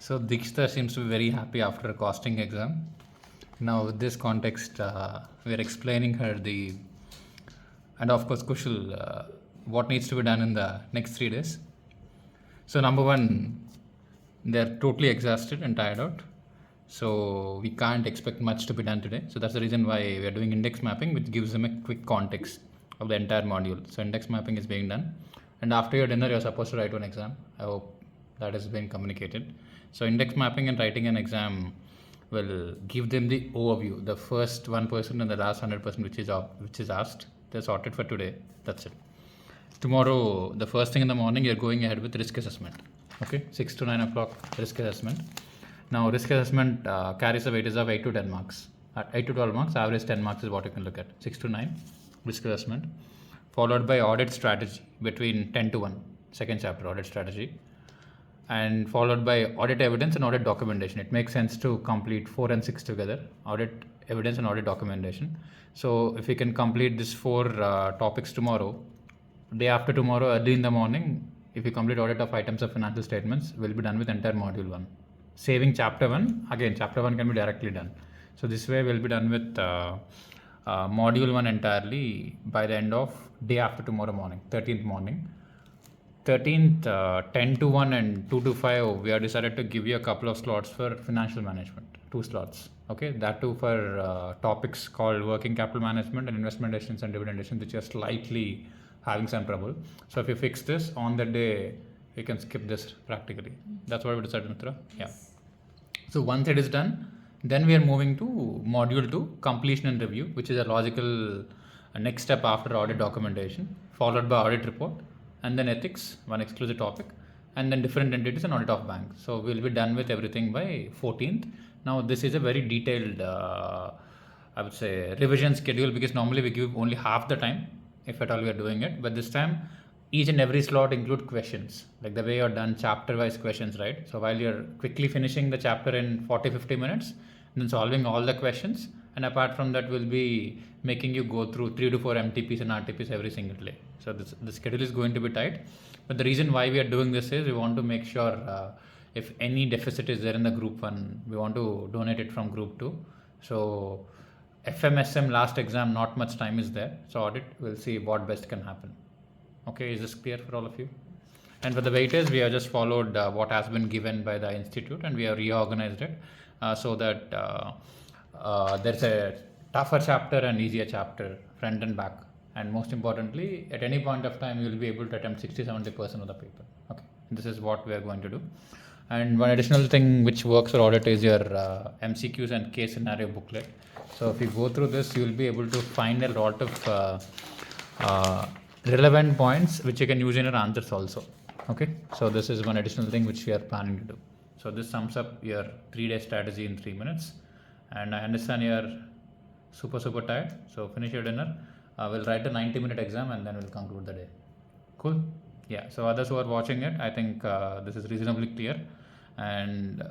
So Dikshita seems to be very happy after a costing exam. Now with this context, we are explaining her and of course Kushal, what needs to be done in the next 3 days. So number one, they're totally exhausted and tired out. So we can't expect much to be done today. So that's the reason why we are doing index mapping, which gives them a quick context of the entire module. So index mapping is being done. And after your dinner, you're supposed to write one exam. I hope that has been communicated. So index mapping and writing an exam will give them the overview. The first 1% and the last 100% which is asked, they're sorted for today. That's it. Tomorrow, the first thing in the morning, you're going ahead with risk assessment. Okay, 6 to 9 o'clock risk assessment. Now, risk assessment carries a weightage of 8 to 10 marks. At 8 to 12 marks, average 10 marks is what you can look at. 6 to 9 risk assessment, followed by audit strategy between 10 to 1, second chapter, audit strategy, and followed by audit evidence and audit documentation. It makes sense to complete 4 and 6 together, audit evidence and audit documentation. So if we can complete these 4 topics tomorrow, day after tomorrow, early in the morning, if we complete audit of items of financial statements, we'll be done with entire module 1. Saving chapter 1, again, chapter 1 can be directly done. So this way we'll be done with module 1 entirely by the end of day after tomorrow morning, 13th morning. 13th, 10 to 1 and 2 to 5, we have decided to give you a couple of slots for financial management, 2 slots. Okay, that too for topics called working capital management and investment decisions and dividend decisions, which are slightly having some trouble. So if you fix this on the day, you can skip this practically. That's what we decided, Mitra. Yeah. So once it is done, then we are moving to module 2, completion and review, which is a logical next step after audit documentation, followed by audit report, and then ethics, one exclusive topic, and then different entities and audit of bank. So we'll be done with everything by 14th. Now this is a very detailed, I would say, revision schedule, because normally we give only half the time, if at all we are doing it, but this time each and every slot include questions, like the way you're done chapter wise questions, right? So while you're quickly finishing the chapter in 40-50 minutes, and then solving all the questions, and apart from that we'll be making you go through 3 to 4 MTPs and RTPs every single day. So the schedule is going to be tight, but the reason why we are doing this is we want to make sure if any deficit is there in the group 1, we want to donate it from group 2. So FMSM last exam, not much time is there, so audit, we'll see what best can happen. Okay, is this clear for all of you? And for the weightage, we have just followed what has been given by the institute, and we have reorganized it so that there's a tougher chapter and easier chapter, front and back. And most importantly, at any point of time, you will be able to attempt 60-70% of the paper. Okay, this is what we are going to do. And one additional thing which works for audit is your MCQs and case scenario booklet. So if you go through this, you will be able to find a lot of relevant points which you can use in your answers also. Okay, so this is one additional thing which we are planning to do. So this sums up your 3-day strategy in 3 minutes. And I understand you are super tired, so finish your dinner. We'll write a 90-minute exam and then we'll conclude the day. Cool? Yeah, so others who are watching it, I think this is reasonably clear, and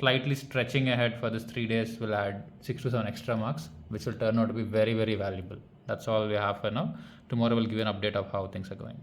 slightly stretching ahead for this 3 days will add 6 to 7 extra marks, which will turn out to be very valuable. That's all we have for now. Tomorrow we'll give you an update of how things are going.